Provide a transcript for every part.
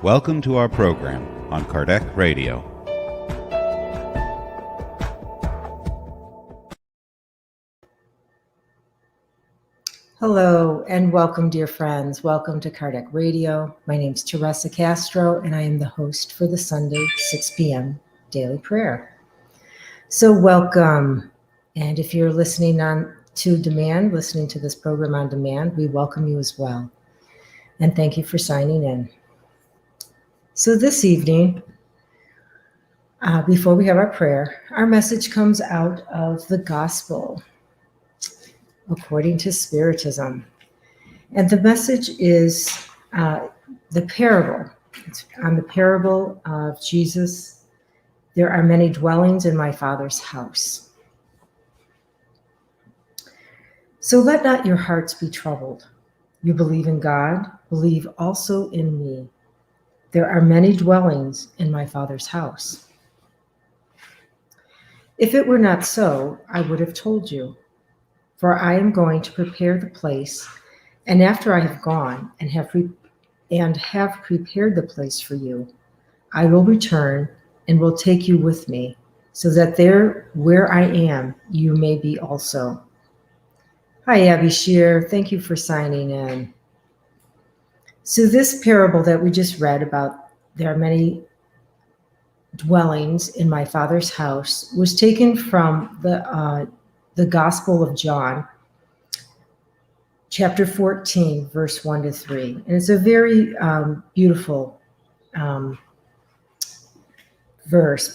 Welcome to our program on Kardec Radio. Hello and welcome, dear friends. Welcome to Kardec Radio. My name is Teresa Castro, and I am the host for the Sunday 6 p.m. daily prayer. So welcome. And if you're listening listening to this program on demand, we welcome you as well. And thank you for signing in. So this evening, before we have our prayer, our message comes out of the Gospel according to Spiritism. And the message is the parable. It's on the parable of Jesus. There are many dwellings in my Father's house. So let not your hearts be troubled. You believe in God, believe also in me. There are many dwellings in my Father's house. If it were not so, I would have told you. For I am going to prepare the place, and after I have gone and have prepared the place for you, I will return and will take you with me, so that there where I am, you may be also. Hi, Abby Shear. Thank you for signing in. So this parable that we just read about, there are many dwellings in my Father's house, was taken from the Gospel of John, chapter 14, verse 1 to 3. And it's a very beautiful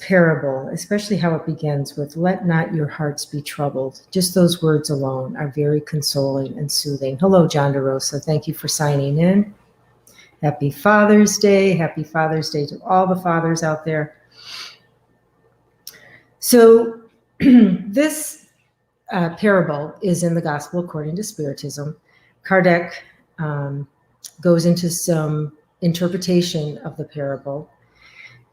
parable, especially how it begins with, let not your hearts be troubled. Just those words alone are very consoling and soothing. Hello, John DeRosa. Thank you for signing in. Happy Father's Day. Happy Father's Day to all the fathers out there. So this parable is in the Gospel according to Spiritism. Kardec goes into some interpretation of the parable,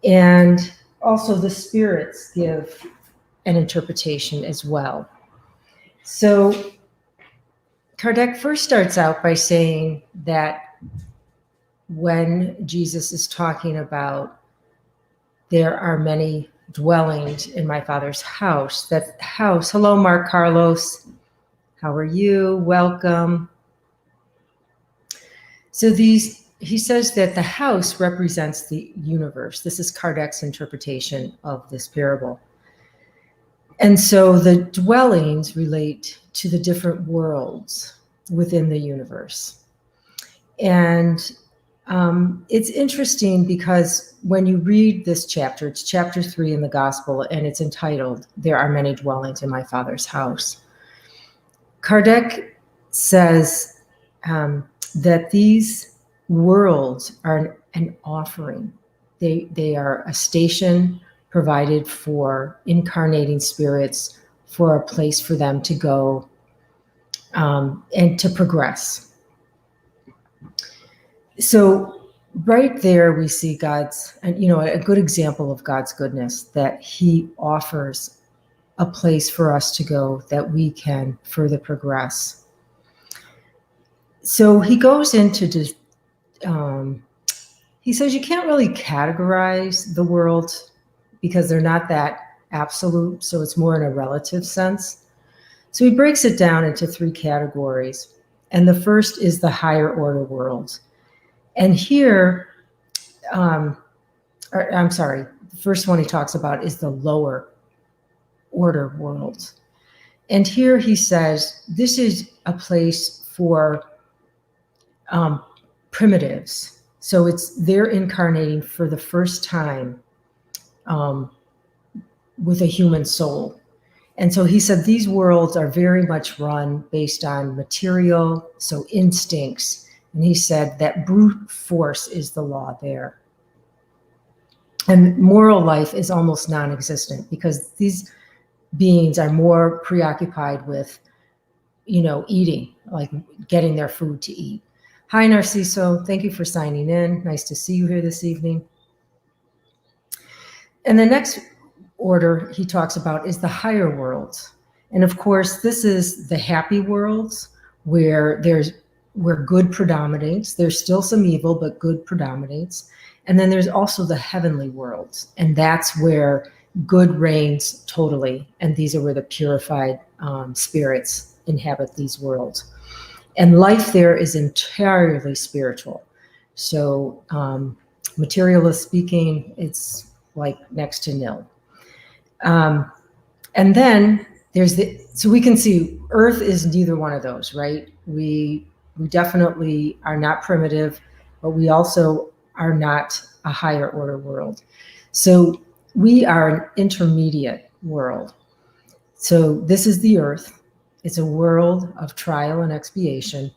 and also the spirits give an interpretation as well. So Kardec first starts out by saying that when Jesus is talking about there are many dwellings in my Father's house, that house, hello, Mark Carlos, how are you? Welcome. So he says that the house represents the universe. This is Kardec's interpretation of this parable. And so the dwellings relate to the different worlds within the universe. And it's interesting because when you read this chapter, it's chapter 3 in the Gospel, and it's entitled, There Are Many Dwellings in My Father's House. Kardec says that these worlds are an offering. They are a station provided for incarnating spirits, for a place for them to go and to progress. So right there we see God's, a good example of God's goodness, that he offers a place for us to go that we can further progress. So he goes into he says you can't really categorize the world because they're not that absolute, so it's more in a relative sense. So he breaks it down into 3 categories. And the first is the higher order world. And here, the first one he talks about is the lower order world. And here he says, this is a place for primitives. So they're incarnating for the first time with a human soul. And so he said these worlds are very much run based on material, so instincts. And he said that brute force is the law there. And moral life is almost non-existent because these beings are more preoccupied with, eating, like getting their food to eat. Hi, Narciso. Thank you for signing in. Nice to see you here this evening. And the next order he talks about is the higher worlds. And of course, this is the happy worlds where good predominates. There's still some evil, but good predominates. And then there's also the heavenly worlds, and that's where good reigns totally. And these are where the purified spirits inhabit these worlds. And life there is entirely spiritual. So materialist speaking, it's like next to nil. And then there's so we can see Earth is neither one of those, right? We definitely are not primitive, but we also are not a higher order world. So we are an intermediate world. So this is the Earth. It's a world of trial and expiation.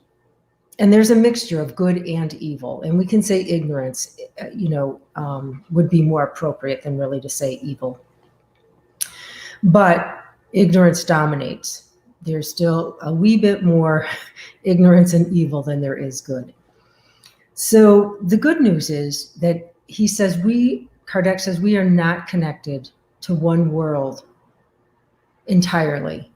And there's a mixture of good and evil. And we can say ignorance, would be more appropriate than really to say evil. But ignorance dominates. There's still a wee bit more ignorance and evil than there is good. So the good news is that Kardec says we are not connected to one world entirely.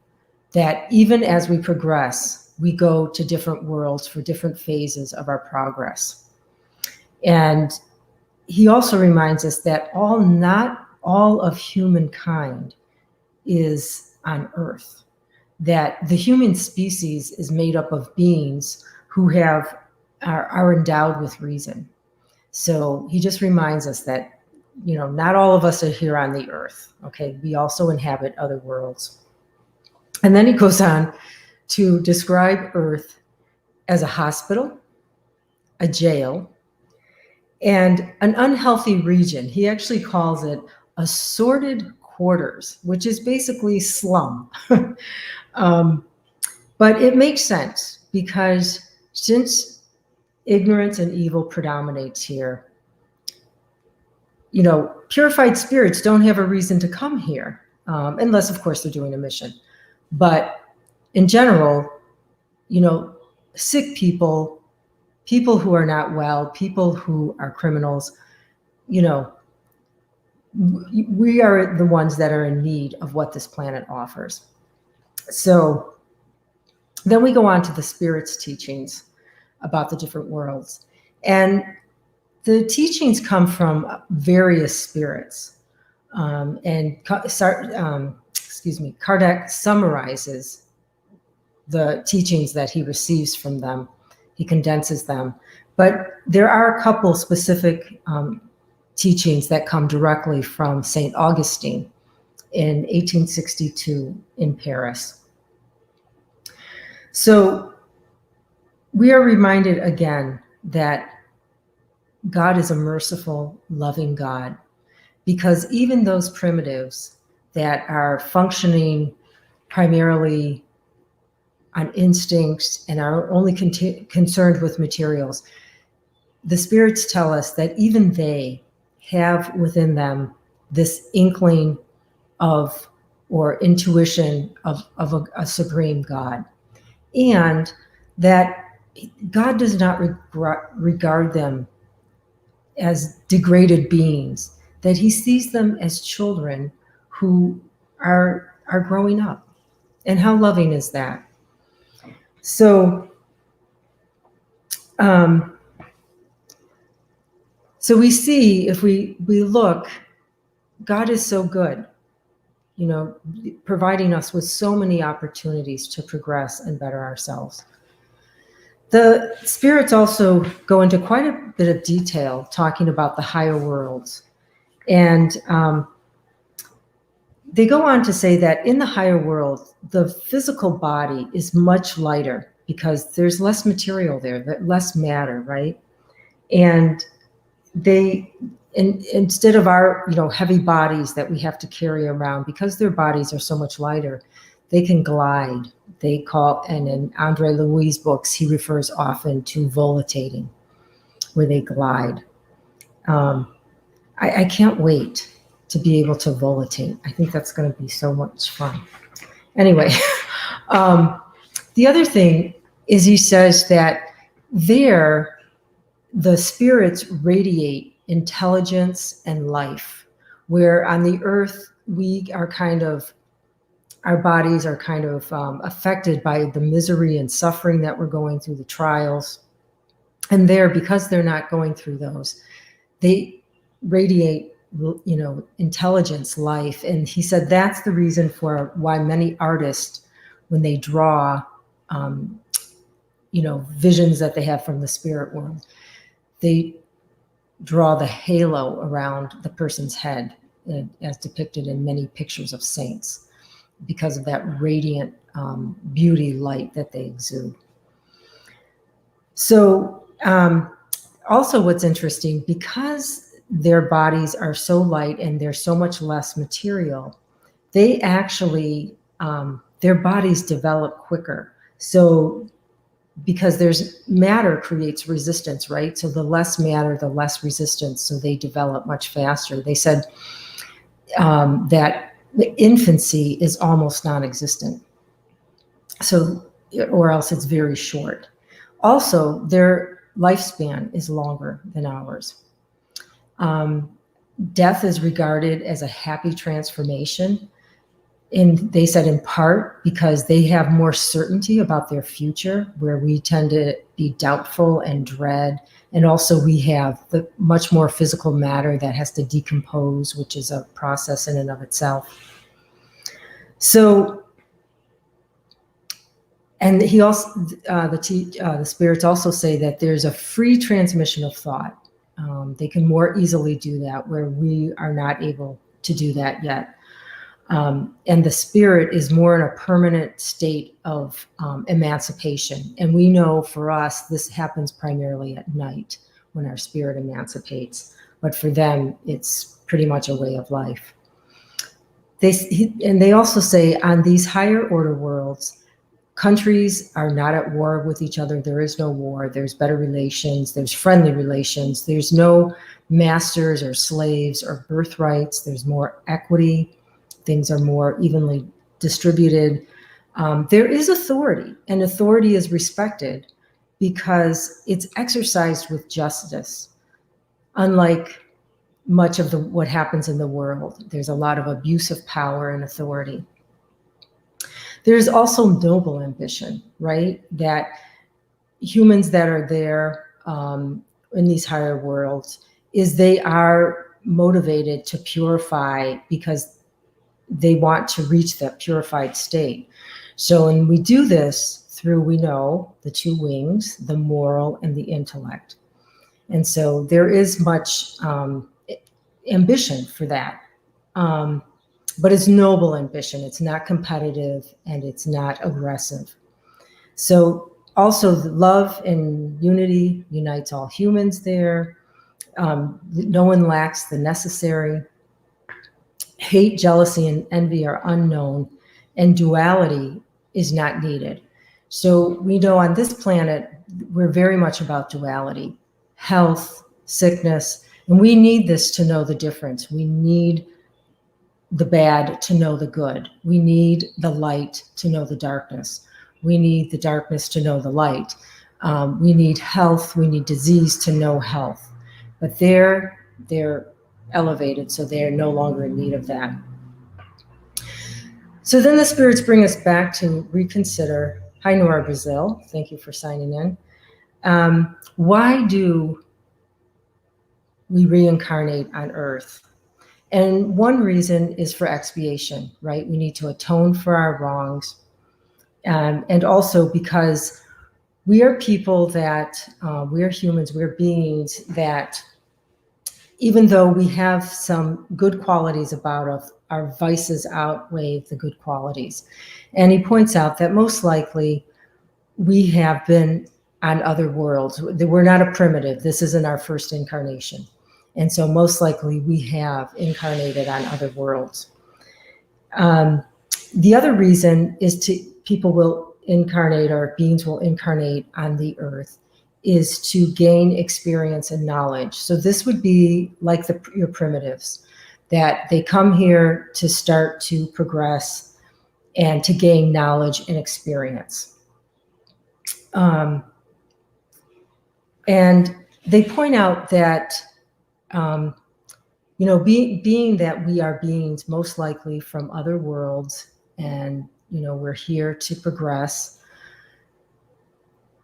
That even as we progress, we go to different worlds for different phases of our progress. And he also reminds us that not all of humankind is on Earth, that the human species is made up of beings who are endowed with reason. So he just reminds us that, not all of us are here on the Earth, okay? We also inhabit other worlds. And then he goes on to describe Earth as a hospital, a jail, and an unhealthy region. He actually calls it a sordid quarters, which is basically slum. But it makes sense because since ignorance and evil predominates here, purified spirits don't have a reason to come here, unless, of course, they're doing a mission. But in general, sick people who are not well, people who are criminals, we are the ones that are in need of what this planet offers. So then we go on to the spirits' teachings about the different worlds. And the teachings come from various spirits. Kardec summarizes the teachings that he receives from them. He condenses them. But there are a couple specific teachings that come directly from St. Augustine in 1862 in Paris. So we are reminded again that God is a merciful, loving God, because even those primitives that are functioning primarily on instincts and are only concerned with materials, the spirits tell us that even they have within them this inkling of or intuition of a supreme God, and that God does not regard them as degraded beings, that he sees them as children who are growing up. And how loving is that? So we see, if we look, God is so good, providing us with so many opportunities to progress and better ourselves. The spirits also go into quite a bit of detail talking about the higher worlds. And they go on to say that in the higher world, the physical body is much lighter because there's less material there, less matter, right? And instead of our heavy bodies that we have to carry around, because their bodies are so much lighter, they can glide. They call, and in Andre Louis' books, he refers often to volitating, where they glide. I can't wait to be able to volitate. I think that's going to be so much fun. Anyway, the other thing is he says that there, the spirits radiate intelligence and life, where on the earth, our bodies are kind of affected by the misery and suffering that we're going through, the trials. And there, because they're not going through those, they radiate, intelligence, life. And he said that's the reason for why many artists, when they draw, visions that they have from the spirit world, they draw the halo around the person's head, as depicted in many pictures of saints, because of that radiant beauty light that they exude. So also what's interesting, because their bodies are so light and they're so much less material, they actually, their bodies develop quicker. So because there's matter creates resistance, right? So the less matter, the less resistance. So they develop much faster. They said that the infancy is almost non-existent. So, or else it's very short. Also, their lifespan is longer than ours. Death is regarded as a happy transformation. And they said in part because they have more certainty about their future, where we tend to be doubtful and dread. And also we have the much more physical matter that has to decompose, which is a process in and of itself. So, and he also, the spirits also say that there's a free transmission of thought. They can more easily do that, where we are not able to do that yet. And the spirit is more in a permanent state of emancipation. And we know for us, this happens primarily at night when our spirit emancipates. But for them, it's pretty much a way of life. They also say on these higher order worlds, countries are not at war with each other. There is no war. There's better relations. There's friendly relations. There's no masters or slaves or birthrights. There's more equity. Things are more evenly distributed. There is authority, and authority is respected because it's exercised with justice. Unlike much of what happens in the world, there's a lot of abuse of power and authority. There's also noble ambition, right? That humans that are there in these higher worlds, is they are motivated to purify because they want to reach that purified state. So when we do this through, we know, the two wings, the moral and the intellect. And so there is much ambition for that. But it's noble ambition. It's not competitive and it's not aggressive. So also the love and unity unites all humans there. No one lacks the necessary. Hate, jealousy, and envy are unknown, and duality is not needed. So we know on this planet, we're very much about duality, health, sickness, and we need this to know the difference. We need the bad to know the good. We need the light to know the darkness. We need the darkness to know the light. We need health, we need disease to know health. But they're elevated, so they're no longer in need of that. So then the spirits bring us back to reconsider. Hi, Nora Brazil. Thank you for signing in. Why do we reincarnate on Earth? And one reason is for expiation, right? We need to atone for our wrongs. And also because we are people that, we're humans, we're beings that, even though we have some good qualities about us, our vices outweigh the good qualities. And he points out that most likely we have been on other worlds. We're not a primitive. This isn't our first incarnation. And so most likely we have incarnated on other worlds. The other reason is people will incarnate, or beings will incarnate on the earth, is to gain experience and knowledge. So this would be like your primitives, that they come here to start to progress and to gain knowledge and experience. And they point out that, being that we are beings most likely from other worlds, and, we're here to progress,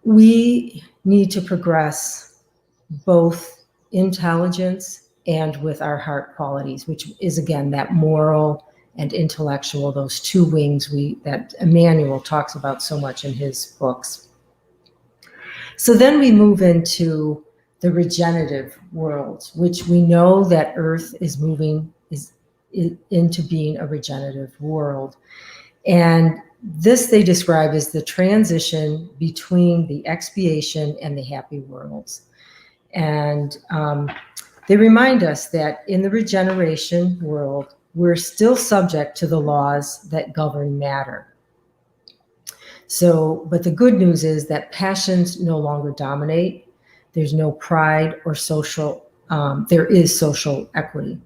we need to progress both intelligence and with our heart qualities, which is, again, that moral and intellectual, those two wings that Emmanuel talks about so much in his books. So then we move into the regenerative world, which we know that Earth is moving into being a regenerative world. And this they describe as the transition between the expiation and the happy worlds. And they remind us that in the regeneration world, we're still subject to the laws that govern matter. So, but the good news is that passions no longer dominate. There's no pride or social, there is social equity.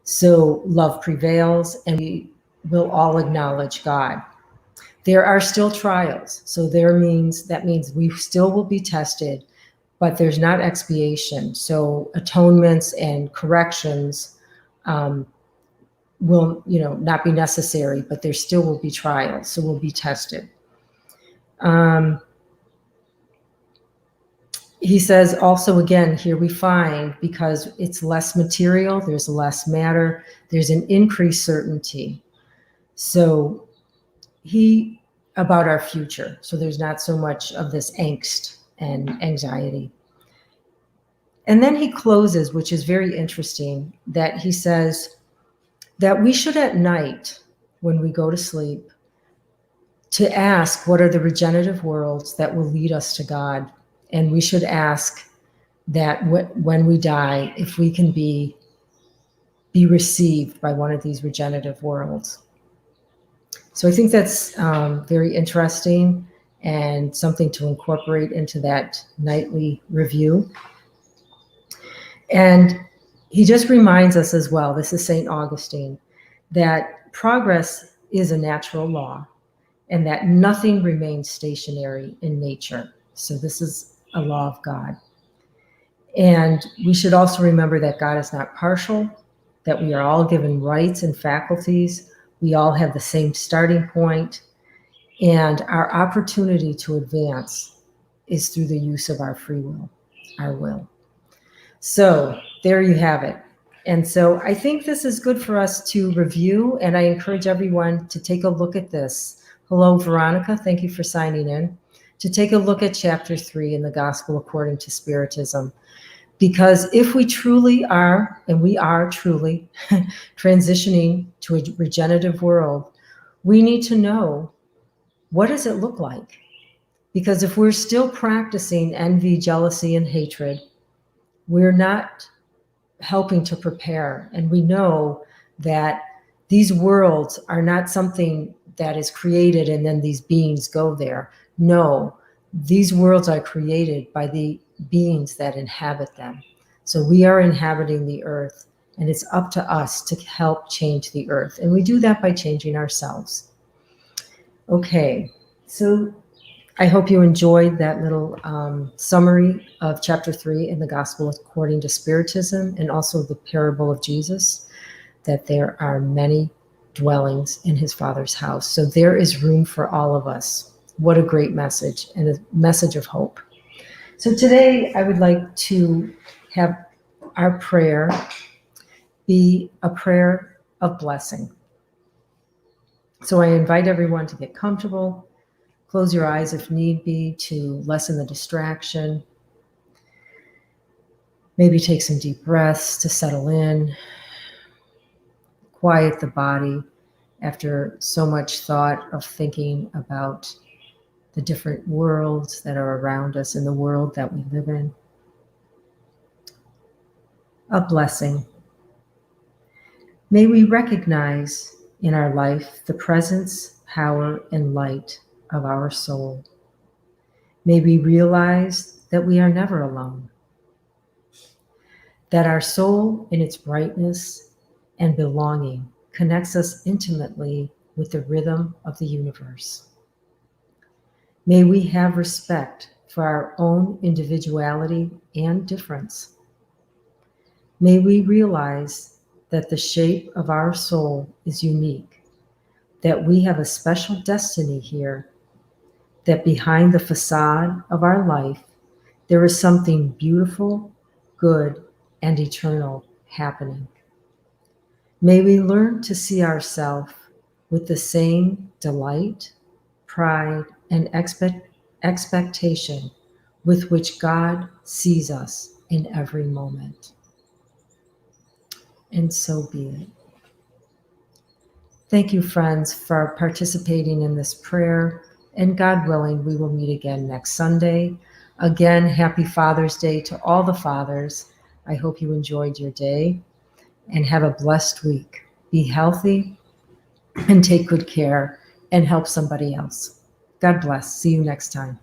So love prevails, and we will all acknowledge God. There are still trials. So that means we still will be tested, but there's not expiation. So atonements and corrections will, not be necessary, but there still will be trials. So we'll be tested. He says also, again, here we find, because it's less material, there's less matter, there's an increased certainty. So about our future. So there's not so much of this angst and anxiety. And then he closes, which is very interesting, that he says that we should at night, when we go to sleep, to ask what are the regenerative worlds that will lead us to God. And we should ask that when we die, if we can be received by one of these regenerative worlds. So I think that's very interesting and something to incorporate into that nightly review. And he just reminds us as well, this is St. Augustine, that progress is a natural law and that nothing remains stationary in nature. So this is a law of God. And we should also remember that God is not partial, that we are all given rights and faculties. We all have the same starting point, and our opportunity to advance is through the use of our free will, our will. So there you have it. And so I think this is good for us to review, and I encourage everyone to take a look at this. Hello, Veronica. Thank you for signing in. To take a look at chapter 3 in the Gospel according to Spiritism. Because if we truly are, and we are truly transitioning to a regenerative world, we need to know, what does it look like? Because if we're still practicing envy, jealousy, and hatred, we're not helping to prepare. And we know that these worlds are not something that is created and then these beings go there. No, these worlds are created by the beings that inhabit them. So we are inhabiting the earth, and it's up to us to help change the earth. And we do that by changing ourselves. Okay, so I hope you enjoyed that little summary of chapter 3 in the Gospel according to Spiritism, and also the parable of Jesus, that there are many dwellings in his Father's house. So there is room for all of us. What a great message, and a message of hope. So today I would like to have our prayer be a prayer of blessing. So I invite everyone to get comfortable, close your eyes if need be to lessen the distraction. Maybe take some deep breaths to settle in, quiet the body after so much thought of thinking about the different worlds that are around us and the world that we live in. A blessing. May we recognize in our life the presence, power, and light of our soul. May we realize that we are never alone, that our soul in its brightness and belonging connects us intimately with the rhythm of the universe. May we have respect for our own individuality and difference. May we realize that the shape of our soul is unique, that we have a special destiny here, that behind the facade of our life, there is something beautiful good, and eternal happening. May we learn to see ourselves with the same delight, pride, and expectation with which God sees us in every moment. And so be it. Thank you, friends, for participating in this prayer. And God willing, we will meet again next Sunday. Again, happy Father's Day to all the fathers. I hope you enjoyed your day and have a blessed week. Be healthy and take good care and help somebody else. God bless. See you next time.